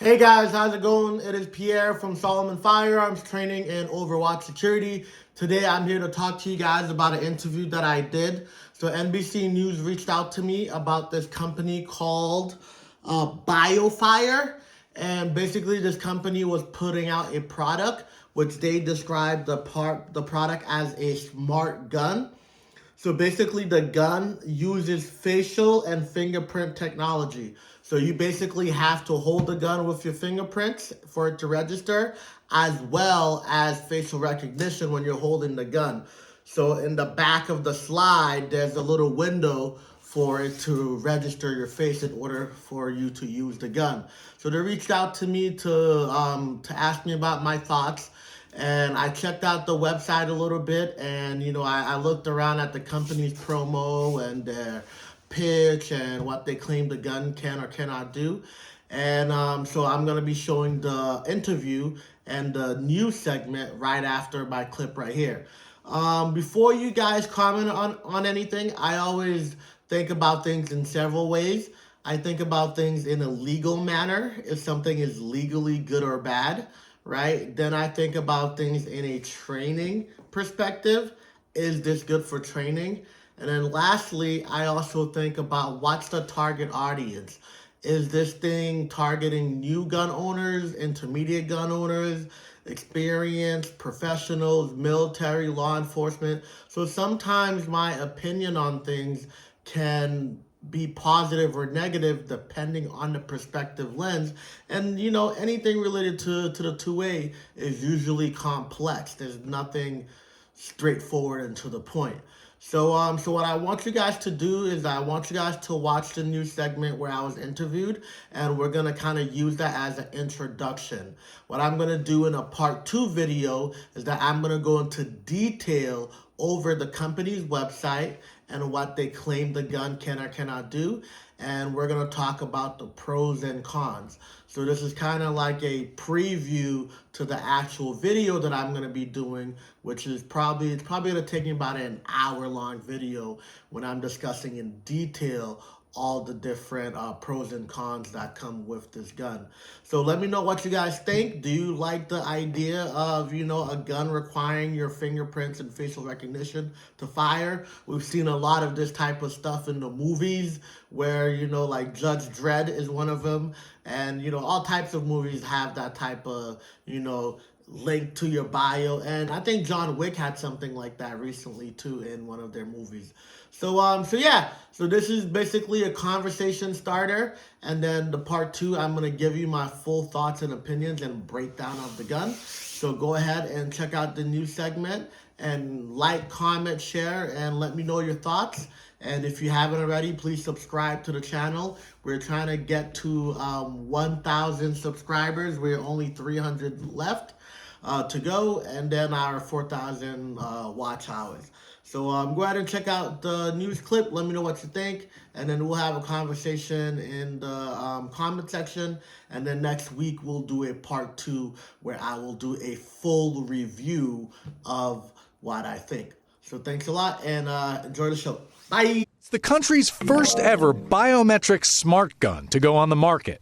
Hey guys, how's it going? It is Pierre from SalomonFirearms Training and Overwatch Security. Today I'm here to talk to you guys about an interview that I did. So NBC News reached out to me about this company called Biofire. And basically this company was putting out a product which they described the product as a smart gun. So basically the gun uses facial and fingerprint technology. So you basically have to hold the gun with your fingerprints for it to register, as well as facial recognition when you're holding the gun. So in the back of the slide, there's a little window for it to register your face in order for you to use the gun. So they reached out to me to ask me about my thoughts. And I checked out the website a little bit, and I looked around at the company's promo and their pitch and what they claim the gun can or cannot do. And so I'm going to be showing the interview and the news segment right after my clip right here. Before you guys comment on anything, I always think about things in several ways. I think about things in a legal manner, if something is legally good or bad, right? Then I think about things in a training perspective. Is this good for training? And then lastly, I also think about what's the target audience. Is this thing targeting new gun owners, intermediate gun owners, experienced professionals, military, law enforcement? So sometimes my opinion on things can be positive or negative depending on the perspective lens. And anything related to the 2A is usually complex. There's nothing straightforward and to the point. So what I want you guys to do is I want you guys to watch the news segment where I was interviewed, and we're going to kind of use that as an introduction. What I'm going to do in a part 2 video is that I'm going to go into detail over the company's website and what they claim the gun can or cannot do. And we're going to talk about the pros and cons. So this is kind of like a preview to the actual video that I'm going to be doing, which is probably going to take me about an hour-long video when I'm discussing in detail all the different pros and cons that come with this gun. So let me know what you guys think. Do you like the idea of, a gun requiring your fingerprints and facial recognition to fire? We've seen a lot of this type of stuff in the movies where, like Judge Dredd is one of them. And, all types of movies have that type of, link to your bio. And I think John Wick had something like that recently too in one of their movies. So this is basically a conversation starter, and then the part 2, I'm going to give you my full thoughts and opinions and breakdown of the gun. So go ahead and check out the news segment and like, comment, share, and let me know your thoughts. And if you haven't already, please subscribe to the channel. We're trying to get to 1,000 subscribers. We're only 300 left to go, and then our 4,000 watch hours. So go ahead and check out the news clip. Let me know what you think, and then we'll have a conversation in the comment section. And then next week we'll do a part 2 where I will do a full review of what I think. So thanks a lot, and enjoy the show. Bye. It's the country's first ever biometric smart gun to go on the market,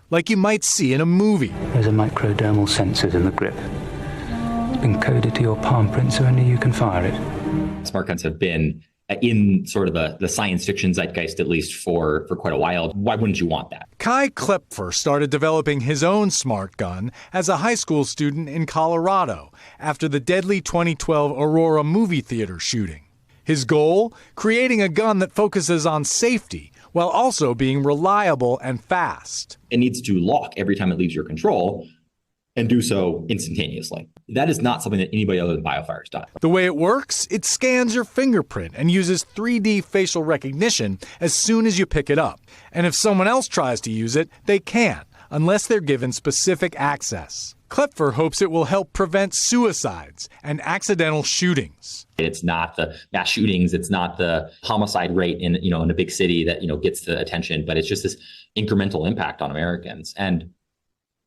like you might see in a movie. There's a microdermal sensors in the grip. It's been coded to your palm print so only you can fire it. Smart guns have been in sort of the science fiction zeitgeist, at least for quite a while. Why wouldn't you want that? Kai Klepfer started developing his own smart gun as a high school student in Colorado after the deadly 2012 Aurora movie theater shooting. His goal? Creating a gun that focuses on safety while also being reliable and fast. It needs to lock every time it leaves your control and do so instantaneously. That is not something that anybody other than Biofire has done. The way it works, it scans your fingerprint and uses 3D facial recognition as soon as you pick it up. And if someone else tries to use it, they can't, unless they're given specific access. Klepfer hopes it will help prevent suicides and accidental shootings. It's not the mass shootings, it's not the homicide rate in a big city that gets the attention, but it's just this incremental impact on Americans. And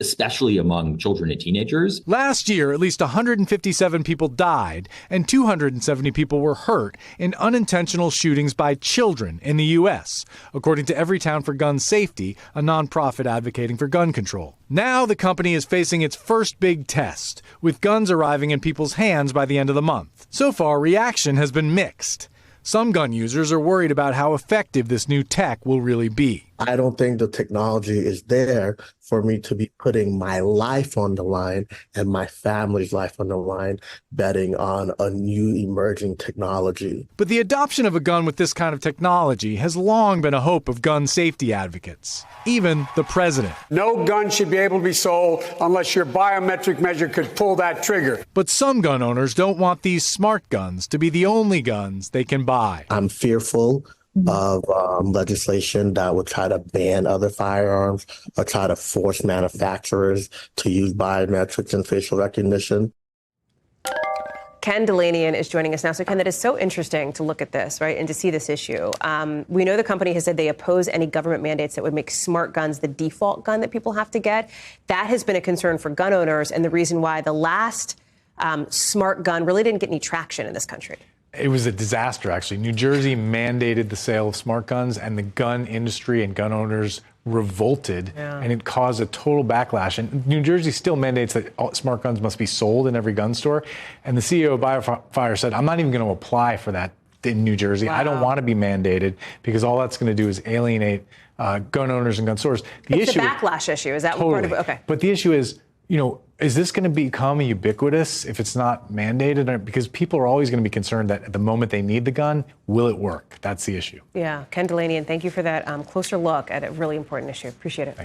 especially among children and teenagers. Last year, at least 157 people died and 270 people were hurt in unintentional shootings by children in the U.S., according to Everytown for Gun Safety, a nonprofit advocating for gun control. Now the company is facing its first big test, with guns arriving in people's hands by the end of the month. So far, reaction has been mixed. Some gun users are worried about how effective this new tech will really be. I don't think the technology is there for me to be putting my life on the line and my family's life on the line, betting on a new emerging technology. But the adoption of a gun with this kind of technology has long been a hope of gun safety advocates, even the president. No gun should be able to be sold unless your biometric measure could pull that trigger. But some gun owners don't want these smart guns to be the only guns they can buy. I'm fearful of legislation that would try to ban other firearms or try to force manufacturers to use biometrics and facial recognition. Ken Delanian is joining us now. So, Ken, that is so interesting to look at this, right, and to see this issue. We know the company has said they oppose any government mandates that would make smart guns the default gun that people have to get. That has been a concern for gun owners and the reason why the last smart gun really didn't get any traction in this country. It was a disaster, actually. New Jersey mandated the sale of smart guns, and the gun industry and gun owners revolted, and it caused a total backlash. And New Jersey still mandates that all smart guns must be sold in every gun store. And the CEO of Biofire said, I'm not even going to apply for that in New Jersey. Wow. I don't want to be mandated because all that's going to do is alienate gun owners and gun stores. It's a backlash issue. Is that part of it? Okay. But the issue is, is this going to become ubiquitous if it's not mandated? Because people are always going to be concerned that at the moment they need the gun, will it work? That's the issue. Yeah. Ken Delanian, thank you for that closer look at a really important issue. Appreciate it.